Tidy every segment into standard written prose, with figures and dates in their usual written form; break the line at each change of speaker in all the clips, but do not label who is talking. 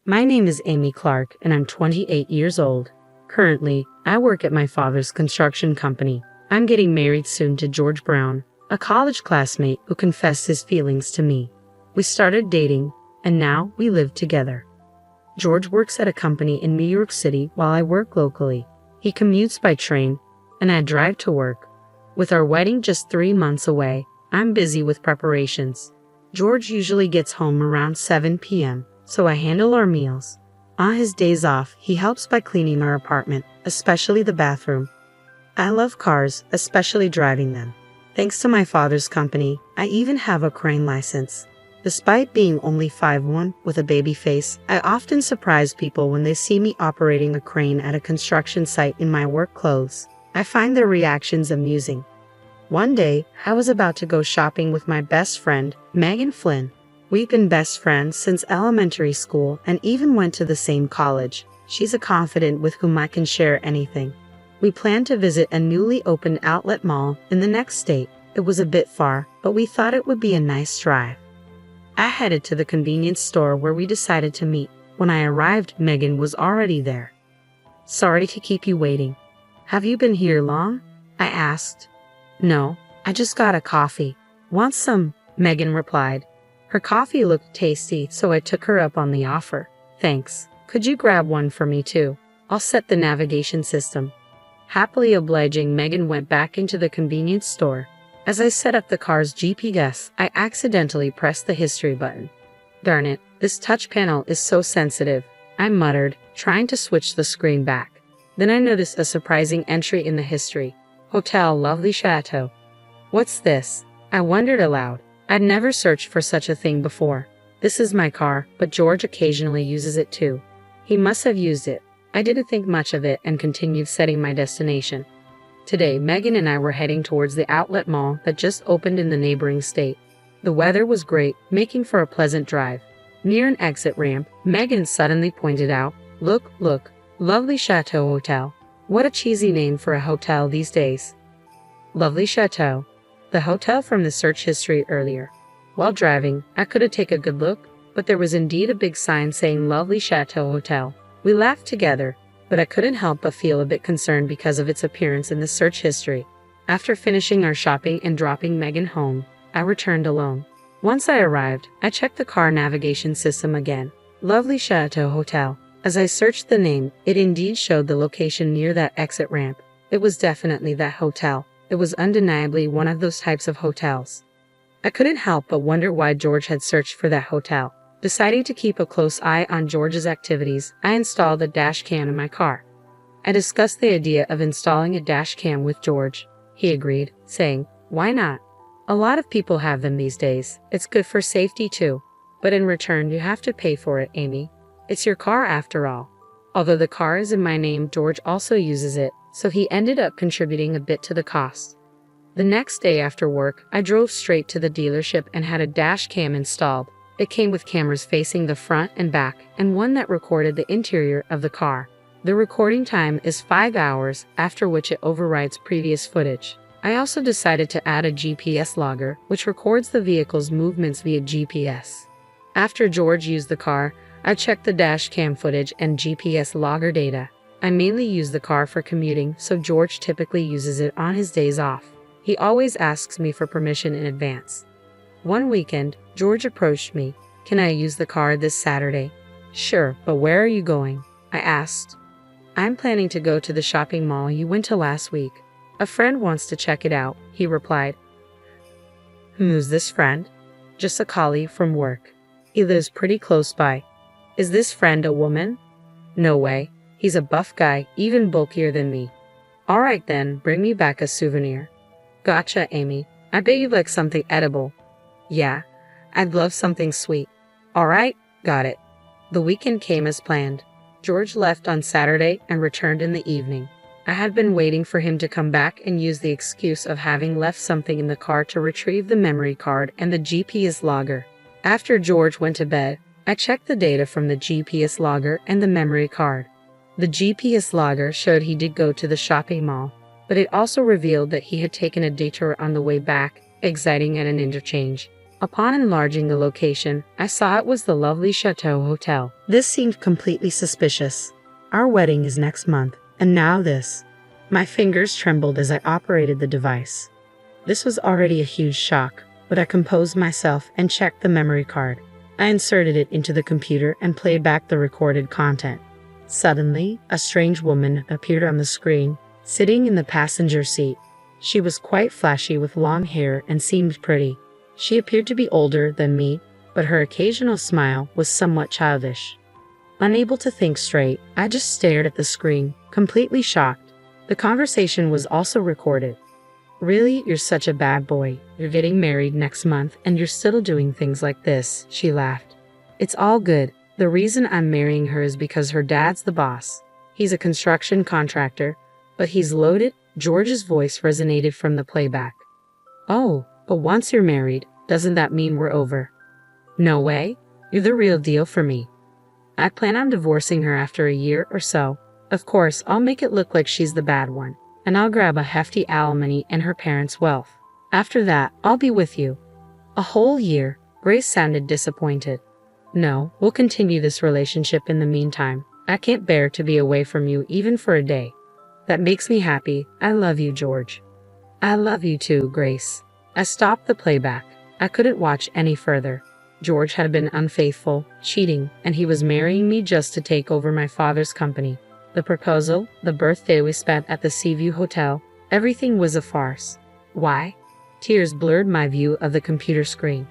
My name is Amy Clark, and I'm 28 years old. Currently, I work at my father's construction company. I'm getting married soon to George Brown, a college classmate who confessed his feelings to me. We started dating, and now we live together. George works at a company in New York City while I work locally. He commutes by train, and I drive to work. With our wedding just 3 months away, I'm busy with preparations. George usually gets home around 7 p.m., so I handle our meals. On his days off, he helps by cleaning our apartment, especially the bathroom. I love cars, especially driving them. Thanks to my father's company, I even have a crane license. Despite being only 5'1" with a baby face, I often surprise people when they see me operating a crane at a construction site in my work clothes. I find their reactions amusing. One day, I was about to go shopping with my best friend, Megan Flynn. We've been best friends since elementary school and even went to the same college. She's a confidant with whom I can share anything. We planned to visit a newly opened outlet mall in the next state. It was a bit far, but we thought it would be a nice drive. I headed to the convenience store where we decided to meet. When I arrived, Megan was already there. "Sorry to keep you waiting. Have you been here long?" I asked. "No, I just got a coffee." "Want some?" Megan replied. Her coffee looked tasty, so I took her up on the offer. "Thanks. Could you grab one for me too? I'll set the navigation system." Happily obliging, Megan went back into the convenience store. As I set up the car's GPS, I accidentally pressed the history button. "Darn it, this touch panel is so sensitive," I muttered, trying to switch the screen back. Then I noticed a surprising entry in the history. Hotel Lovely Chateau. "What's this?" I wondered aloud. I'd never searched for such a thing before. This is my car, but George occasionally uses it too. He must have used it. I didn't think much of it and continued setting my destination. Today, Megan and I were heading towards the outlet mall that just opened in the neighboring state. The weather was great, making for a pleasant drive. Near an exit ramp, Megan suddenly pointed out, Look, Lovely Chateau Hotel. What a cheesy name for a hotel these days." Lovely Chateau. The hotel from the search history earlier. While driving, I couldn't take a good look, but there was indeed a big sign saying Lovely Chateau Hotel. We laughed together, but I couldn't help but feel a bit concerned because of its appearance in the search history. After finishing our shopping and dropping Megan home, I returned alone. Once I arrived, I checked the car navigation system again. Lovely Chateau Hotel. As I searched the name, it indeed showed the location near that exit ramp. It was definitely that hotel. It was undeniably one of those types of hotels. I couldn't help but wonder why George had searched for that hotel. Deciding to keep a close eye on George's activities, I installed a dash cam in my car. I discussed the idea of installing a dash cam with George. He agreed, saying, "Why not? A lot of people have them these days. It's good for safety too. But in return, you have to pay for it, Amy. It's your car after all." Although the car is in my name, George also uses it, so he ended up contributing a bit to the cost. The next day after work, I drove straight to the dealership and had a dash cam installed. It came with cameras facing the front and back, and one that recorded the interior of the car. The recording time is 5 hours, after which it overwrites previous footage. I also decided to add a GPS logger, which records the vehicle's movements via GPS. After George used the car, I checked the dash cam footage and GPS logger data. I mainly use the car for commuting, so George typically uses it on his days off. He always asks me for permission in advance. One weekend, George approached me. "Can I use the car this Saturday?" "Sure, but where are you going?" I asked. "I'm planning to go to the shopping mall you went to last week. A friend wants to check it out," he replied. "Who's this friend?" "Just a colleague from work. He lives pretty close by." "Is this friend a woman?" "No way. He's a buff guy, even bulkier than me." "All right then, bring me back a souvenir." "Gotcha, Amy. I bet you'd like something edible." "Yeah, I'd love something sweet." "All right, got it." The weekend came as planned. George left on Saturday and returned in the evening. I had been waiting for him to come back and use the excuse of having left something in the car to retrieve the memory card and the GPS logger. After George went to bed, I checked the data from the GPS logger and the memory card. The GPS logger showed he did go to the shopping mall, but it also revealed that he had taken a detour on the way back, exiting at an interchange. Upon enlarging the location, I saw it was the lovely Chateau Hotel. This seemed completely suspicious. Our wedding is next month, and now this. My fingers trembled as I operated the device. This was already a huge shock, but I composed myself and checked the memory card. I inserted it into the computer and played back the recorded content. Suddenly, a strange woman appeared on the screen, sitting in the passenger seat. She was quite flashy with long hair and seemed pretty. She appeared to be older than me, but her occasional smile was somewhat childish. Unable to think straight, I just stared at the screen, completely shocked. The conversation was also recorded. "Really, you're such a bad boy. You're getting married next month and you're still doing things like this," she laughed. "It's all good. The reason I'm marrying her is because her dad's the boss. He's a construction contractor, but he's loaded." George's voice resonated from the playback. "Oh, but once you're married, doesn't that mean we're over?" "No way. You're the real deal for me. I plan on divorcing her after a year or so. Of course, I'll make it look like she's the bad one, and I'll grab a hefty alimony and her parents' wealth. After that, I'll be with you." "A whole year?" Grace sounded disappointed. "No, we'll continue this relationship in the meantime. I can't bear to be away from you even for a day." "That makes me happy. I love you, George." "I love you too, Grace." I stopped the playback. I couldn't watch any further. George had been unfaithful, cheating, and he was marrying me just to take over my father's company. The proposal, the birthday we spent at the Seaview Hotel, everything was a farce. Why? Tears blurred my view of the computer screen.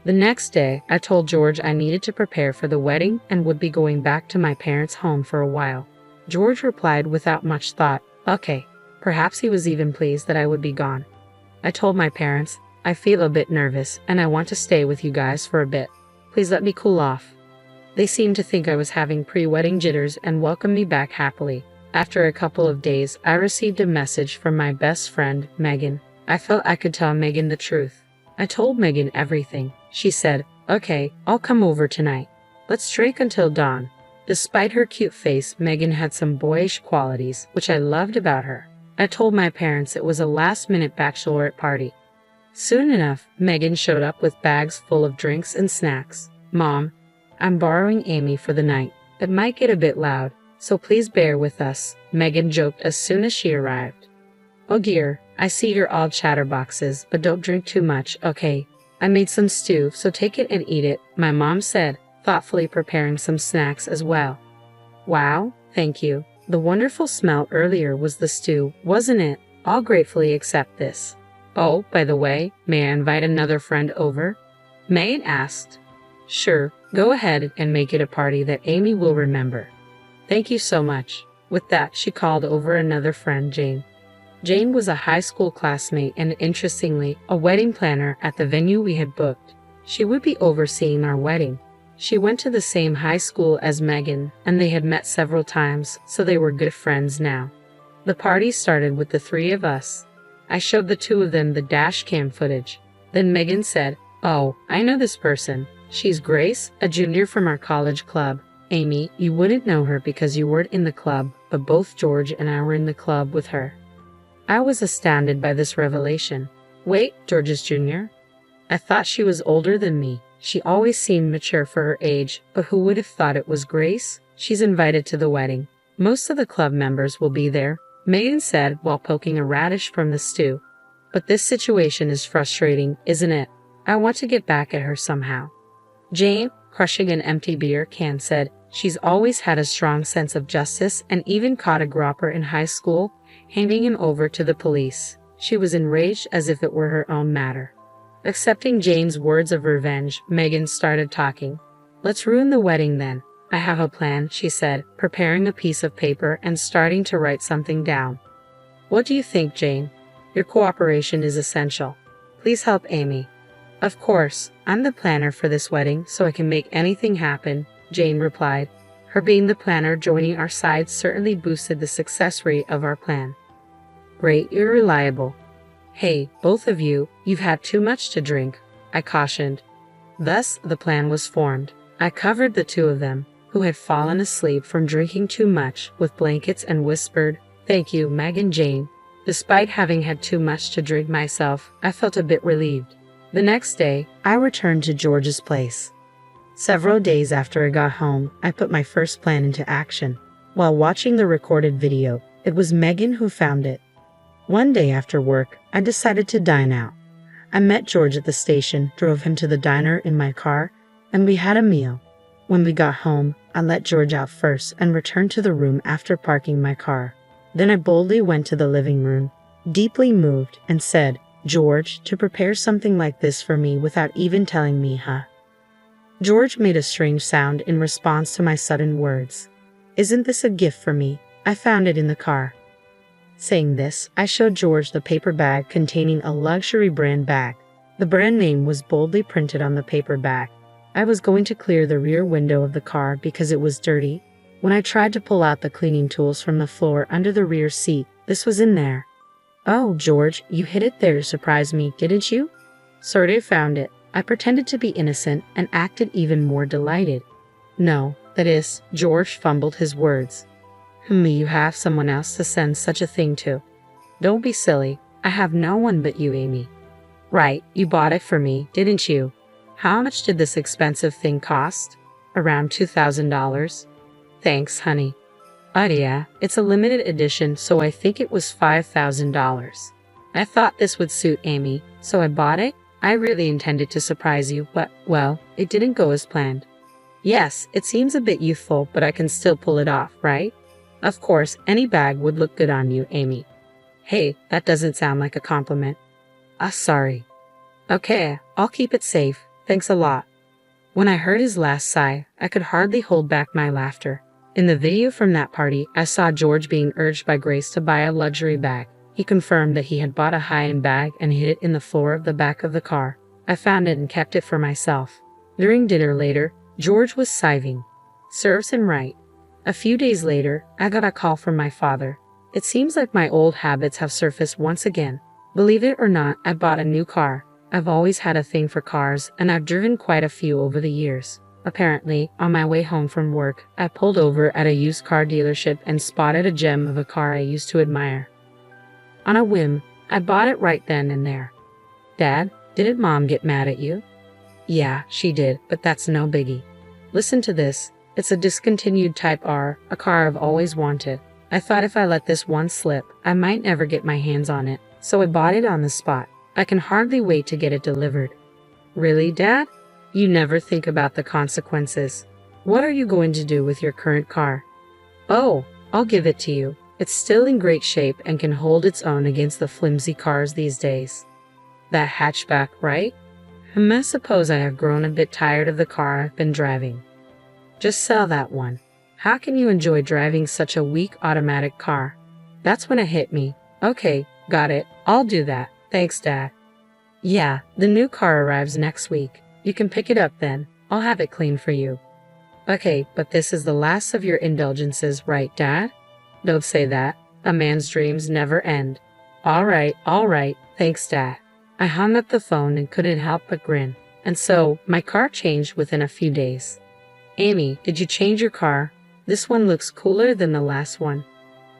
The next day, I told George I needed to prepare for the wedding and would be going back to my parents' home for a while. George replied without much thought, "Okay." Perhaps he was even pleased that I would be gone. I told my parents, "I feel a bit nervous and I want to stay with you guys for a bit. Please let me cool off." They seemed to think I was having pre-wedding jitters and welcomed me back happily. After a couple of days, I received a message from my best friend, Megan. I felt I could tell Megan the truth. I told Megan everything. She said, "Okay, I'll come over tonight. Let's drink until dawn." Despite her cute face, Megan had some boyish qualities, which I loved about her. I told my parents it was a last-minute bachelorette party. Soon enough, Megan showed up with bags full of drinks and snacks. "Mom, I'm borrowing Amy for the night. It might get a bit loud, so please bear with us," Megan joked as soon as she arrived. "Oh dear, I see you're all chatterboxes, but don't drink too much, okay? I made some stew, so take it and eat it," my mom said, thoughtfully preparing some snacks as well. "Wow, thank you. The wonderful smell earlier was the stew, wasn't it? I'll gratefully accept this. Oh, by the way, may I invite another friend over?" Megan asked. "Sure, go ahead and make it a party that Amy will remember." "Thank you so much." With that, she called over another friend, Jane. Jane was a high school classmate and, interestingly, a wedding planner at the venue we had booked. She would be overseeing our wedding. She went to the same high school as Megan, and they had met several times, so they were good friends now. The party started with the three of us. I showed the two of them the dash cam footage. Then Megan said, "Oh, I know this person. She's Grace, a junior from our college club. Amy, you wouldn't know her because you weren't in the club, but both George and I were in the club with her." I was astounded by this revelation. Wait, George's junior? I thought she was older than me. She always seemed mature for her age, but who would have thought it was Grace? "She's invited to the wedding. Most of the club members will be there," Megan said while poking a radish from the stew. "But this situation is frustrating, isn't it? I want to get back at her somehow." Jane, crushing an empty beer can, said, "She's always had a strong sense of justice and even caught a gropper in high school, handing him over to the police." She was enraged as if it were her own matter. Accepting Jane's words of revenge, Megan started talking. "Let's ruin the wedding then. I have a plan," she said, preparing a piece of paper and starting to write something down. "What do you think, Jane? Your cooperation is essential. Please help Amy." "Of course, I'm the planner for this wedding, so I can make anything happen," Jane replied. Her being the planner joining our side certainly boosted the success rate of our plan. "Great, you're reliable." "Hey, both of you, you've had too much to drink," I cautioned. Thus, the plan was formed. I covered the two of them, who had fallen asleep from drinking too much, with blankets and whispered, "Thank you, Meg and Jane." Despite having had too much to drink myself, I felt a bit relieved. The next day, I returned to George's place. Several days after I got home, I put my first plan into action. While watching the recorded video, it was Megan who found it. One day after work, I decided to dine out. I met George at the station, drove him to the diner in my car, and we had a meal. When we got home, I let George out first and returned to the room after parking my car. Then I boldly went to the living room, deeply moved, and said, "George, to prepare something like this for me without even telling me, huh?" George made a strange sound in response to my sudden words. "Isn't this a gift for me? I found it in the car." Saying this, I showed George the paper bag containing a luxury brand bag. The brand name was boldly printed on the paper bag. I was going to clear the rear window of the car because it was dirty. When I tried to pull out the cleaning tools from the floor under the rear seat, this was in there. "Oh, George, you hid it there to surprise me, didn't you?" "Sorta I found it." I pretended to be innocent and acted even more delighted. "No, that is," George fumbled his words. You have someone else to send such a thing to." "Don't be silly. I have no one but you, Amy." "Right, you bought it for me, didn't you? How much did this expensive thing cost?" "Around $2,000. "Thanks, honey." "Oh yeah, it's a limited edition, so I think it was $5,000. I thought this would suit Amy, so I bought it. I really intended to surprise you, but, well, it didn't go as planned." "Yes, it seems a bit youthful, but I can still pull it off, right?" "Of course, any bag would look good on you, Amy." "Hey, that doesn't sound like a compliment." Sorry." "Okay, I'll keep it safe. Thanks a lot." When I heard his last sigh, I could hardly hold back my laughter. In the video from that party, I saw George being urged by Grace to buy a luxury bag. He confirmed that he had bought a high-end bag and hid it in the floor of the back of the car. I found it and kept it for myself. During dinner later, George was sighing. Serves him right. A few days later, I got a call from my father. It seems like my old habits have surfaced once again. Believe it or not, I bought a new car. I've always had a thing for cars, and I've driven quite a few over the years. Apparently, on my way home from work, I pulled over at a used car dealership and spotted a gem of a car I used to admire. On a whim, I bought it right then and there. "Dad, didn't Mom get mad at you?" "Yeah, she did, but that's no biggie. Listen to this. It's a discontinued Type R, a car I've always wanted. I thought if I let this one slip, I might never get my hands on it, so I bought it on the spot. I can hardly wait to get it delivered." "Really, Dad? You never think about the consequences. What are you going to do with your current car?" "Oh, I'll give it to you. It's still in great shape and can hold its own against the flimsy cars these days." "That hatchback, right?" I suppose I have grown a bit tired of the car I've been driving." "Just sell that one. How can you enjoy driving such a weak automatic car?" That's when it hit me. "Okay, got it. I'll do that. Thanks, Dad." "Yeah, the new car arrives next week. You can pick it up then. I'll have it cleaned for you." "Okay, but this is the last of your indulgences, right, Dad?" "Don't say that. A man's dreams never end." All right, thanks, Dad." I hung up the phone and couldn't help but grin. And so, my car changed within a few days. "Amy, did you change your car? This one looks cooler than the last one."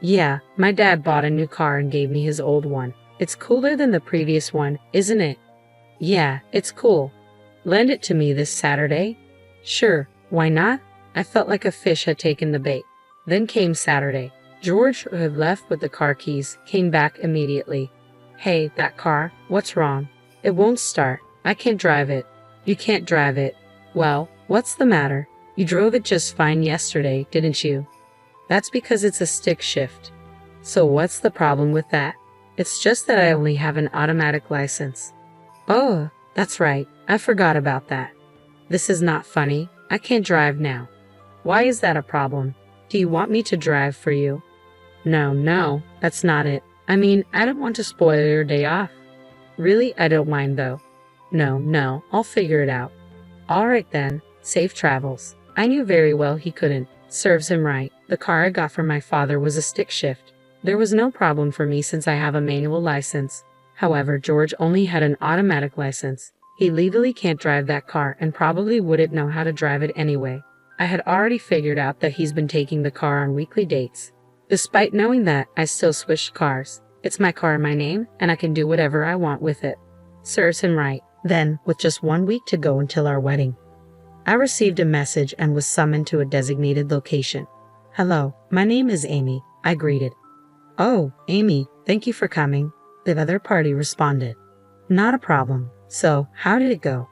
"Yeah, my dad bought a new car and gave me his old one. It's cooler than the previous one, isn't it?" "Yeah, it's cool. Lend it to me this Saturday?" "Sure, why not?" I felt like a fish had taken the bait. Then came Saturday. George, who had left with the car keys, came back immediately. "Hey, that car, what's wrong?" "It won't start. I can't drive it." "You can't drive it? Well, what's the matter? You drove it just fine yesterday, didn't you?" "That's because it's a stick shift." "So what's the problem with that?" "It's just that I only have an automatic license." "Oh, that's right. I forgot about that." "This is not funny. I can't drive now." "Why is that a problem? Do you want me to drive for you?" No, that's not it. I mean, I don't want to spoil your day off." "Really, I don't mind though." No, I'll figure it out." "All right then, safe travels." I knew very well he couldn't. Serves him right. The car I got from my father was a stick shift. There was no problem for me since I have a manual license. However, George only had an automatic license. He legally can't drive that car and probably wouldn't know how to drive it anyway. I had already figured out that he's been taking the car on weekly dates. Despite knowing that, I still switched cars. It's my car in my name, and I can do whatever I want with it. Serves him right. Then, with just 1 week to go until our wedding, I received a message and was summoned to a designated location. "Hello, my name is Amy," I greeted. "Oh, Amy, thank you for coming," the other party responded. "Not a problem. So, how did it go?"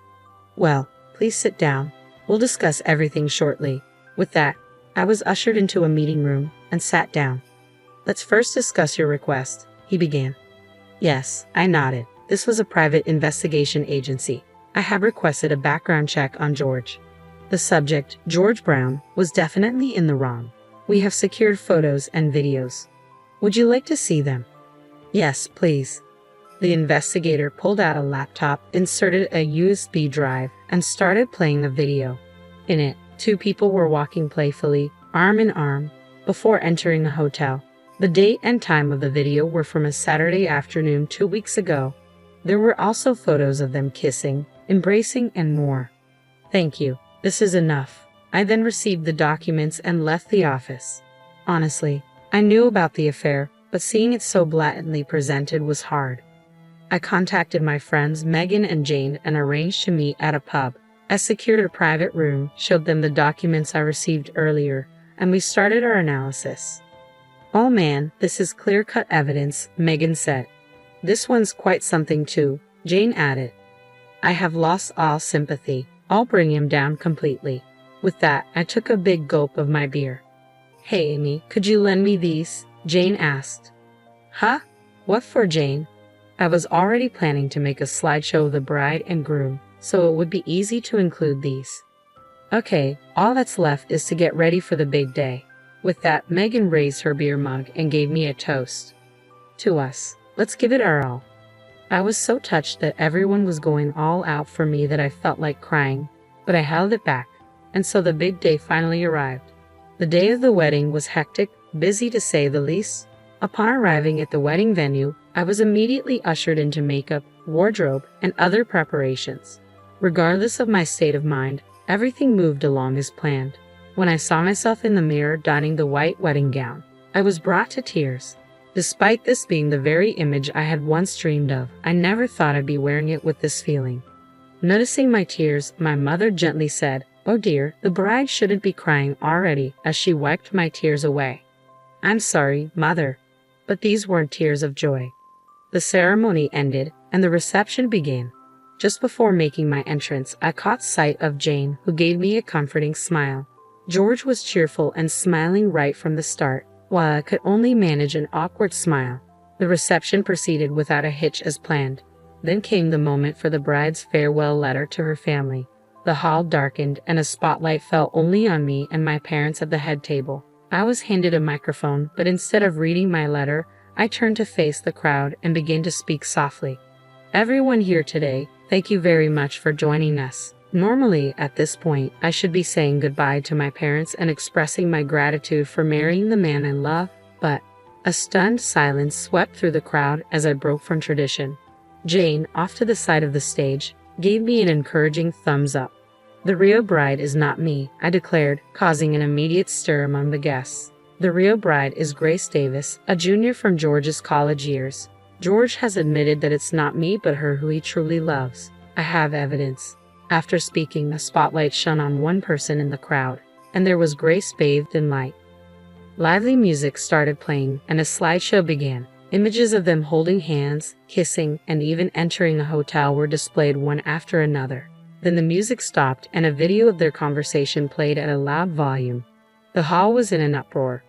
"Well, please sit down. We'll discuss everything shortly." With that, I was ushered into a meeting room and sat down. "Let's first discuss your request," he began. Yes, I nodded. This was a private investigation agency. I had requested a background check on George. The subject, George Brown, was definitely in the wrong. "We have secured photos and videos. Would you like to see them?" "Yes, please." The investigator pulled out a laptop, inserted a USB drive, and started playing a video. In it, two people were walking playfully, arm in arm, before entering a hotel. The date and time of the video were from a Saturday afternoon 2 weeks ago. There were also photos of them kissing, embracing, and more. "Thank you. This is enough." I then received the documents and left the office. Honestly, I knew about the affair, but seeing it so blatantly presented was hard. I contacted my friends Megan and Jane and arranged to meet at a pub. I secured a private room, showed them the documents I received earlier, and we started our analysis. "Oh man, this is clear-cut evidence," Megan said. "This one's quite something too," Jane added. I have lost all sympathy. I'll bring him down completely. With that, I took a big gulp of my beer. "Hey Amy, could you lend me these?" Jane asked. "Huh? What for, Jane?" I was already planning to make a slideshow of the bride and groom, so it would be easy to include these. "Okay, all that's left is to get ready for the big day." With that, Megan raised her beer mug and gave me a toast. "To us. Let's give it our all." I was so touched that everyone was going all out for me that I felt like crying, but I held it back, and so the big day finally arrived. The day of the wedding was hectic, busy to say the least. Upon arriving at the wedding venue, I was immediately ushered into makeup, wardrobe, and other preparations. Regardless of my state of mind, everything moved along as planned. When I saw myself in the mirror donning the white wedding gown, I was brought to tears. Despite this being the very image I had once dreamed of, I never thought I'd be wearing it with this feeling. Noticing my tears, my mother gently said, "Oh dear, the bride shouldn't be crying already," as she wiped my tears away. "I'm sorry, Mother," but these weren't tears of joy. The ceremony ended, and the reception began. Just before making my entrance, I caught sight of Jane, who gave me a comforting smile. George was cheerful and smiling right from the start, while I could only manage an awkward smile. The reception proceeded without a hitch as planned. Then came the moment for the bride's farewell letter to her family. The hall darkened, and a spotlight fell only on me and my parents at the head table. I was handed a microphone, but instead of reading my letter, I turned to face the crowd and began to speak softly. "Everyone here today, thank you very much for joining us." Normally, at this point, I should be saying goodbye to my parents and expressing my gratitude for marrying the man I love, but a stunned silence swept through the crowd as I broke from tradition. Jane, off to the side of the stage, gave me an encouraging thumbs up. "The real bride is not me," I declared, causing an immediate stir among the guests. "The real bride is Grace Davis, a junior from George's college years. George has admitted that it's not me but her who he truly loves. I have evidence." After speaking, the spotlight shone on one person in the crowd, and there was Grace bathed in light. Lively music started playing, and a slideshow began. Images of them holding hands, kissing, and even entering a hotel were displayed one after another. Then the music stopped, and a video of their conversation played at a loud volume. The hall was in an uproar.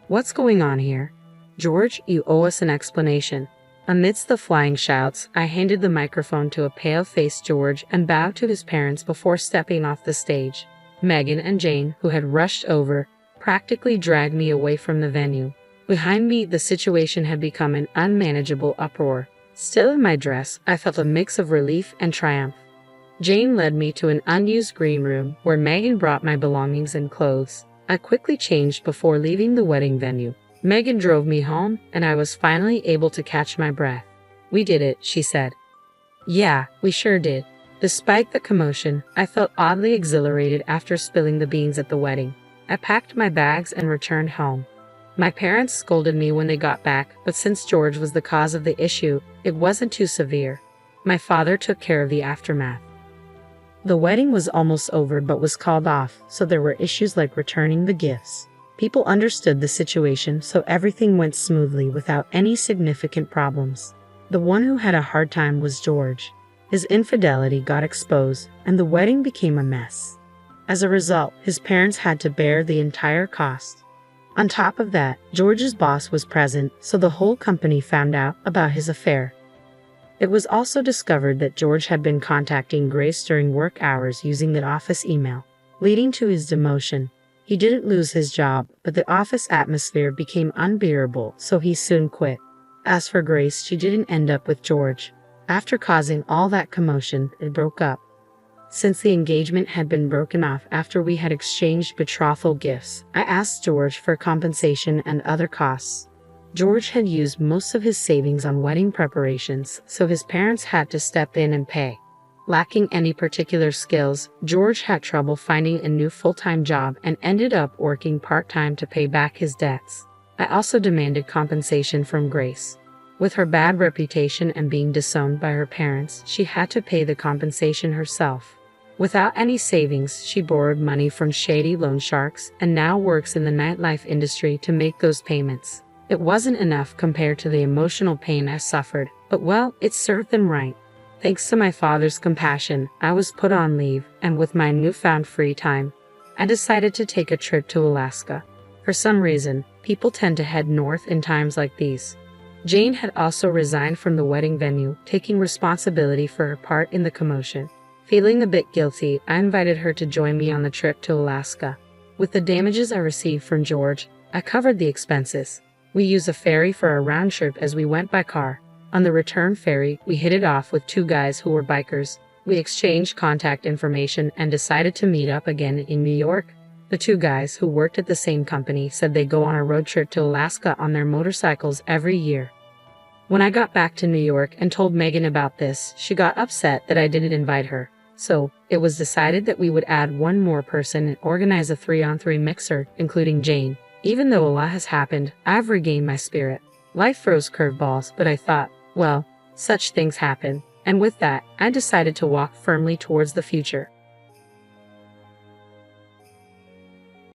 "What's going on here? George, you owe us an explanation." Amidst the flying shouts, I handed the microphone to a pale-faced George and bowed to his parents before stepping off the stage. Megan and Jane, who had rushed over, practically dragged me away from the venue. Behind me, the situation had become an unmanageable uproar. Still in my dress, I felt a mix of relief and triumph. Jane led me to an unused green room where Megan brought my belongings and clothes. I quickly changed before leaving the wedding venue. Megan drove me home, and I was finally able to catch my breath. "We did it," she said. "Yeah, we sure did." Despite the commotion, I felt oddly exhilarated after spilling the beans at the wedding. I packed my bags and returned home. My parents scolded me when they got back, but since George was the cause of the issue, it wasn't too severe. My father took care of the aftermath. The wedding was almost over but was called off, so there were issues like returning the gifts. People understood the situation, so everything went smoothly without any significant problems. The one who had a hard time was George. His infidelity got exposed, and the wedding became a mess. As a result, his parents had to bear the entire cost. On top of that, George's boss was present, so the whole company found out about his affair. It was also discovered that George had been contacting Grace during work hours using the office email, leading to his demotion. He didn't lose his job, but the office atmosphere became unbearable, so he soon quit. As for Grace, she didn't end up with George. After causing all that commotion, it broke up. Since the engagement had been broken off after we had exchanged betrothal gifts, I asked George for compensation and other costs. George had used most of his savings on wedding preparations, so his parents had to step in and pay. Lacking any particular skills, George had trouble finding a new full-time job and ended up working part-time to pay back his debts. I also demanded compensation from Grace. With her bad reputation and being disowned by her parents, she had to pay the compensation herself. Without any savings, she borrowed money from shady loan sharks and now works in the nightlife industry to make those payments. It wasn't enough compared to the emotional pain I suffered, but well, it served them right. Thanks to my father's compassion, I was put on leave, and with my newfound free time, I decided to take a trip to Alaska. For some reason, people tend to head north in times like these. Jane had also resigned from the wedding venue, taking responsibility for her part in the commotion. Feeling a bit guilty, I invited her to join me on the trip to Alaska. With the damages I received from George, I covered the expenses. We used a ferry for a round trip as we went by car. On the return ferry, we hit it off with two guys who were bikers. We exchanged contact information and decided to meet up again in New York. The two guys who worked at the same company said they go on a road trip to Alaska on their motorcycles every year. When I got back to New York and told Megan about this, she got upset that I didn't invite her. So, it was decided that we would add one more person and organize a 3-on-3 mixer, including Jane. Even though a lot has happened, I've regained my spirit. Life throws curveballs, but I thought, well, such things happen. And with that, I decided to walk firmly towards the future.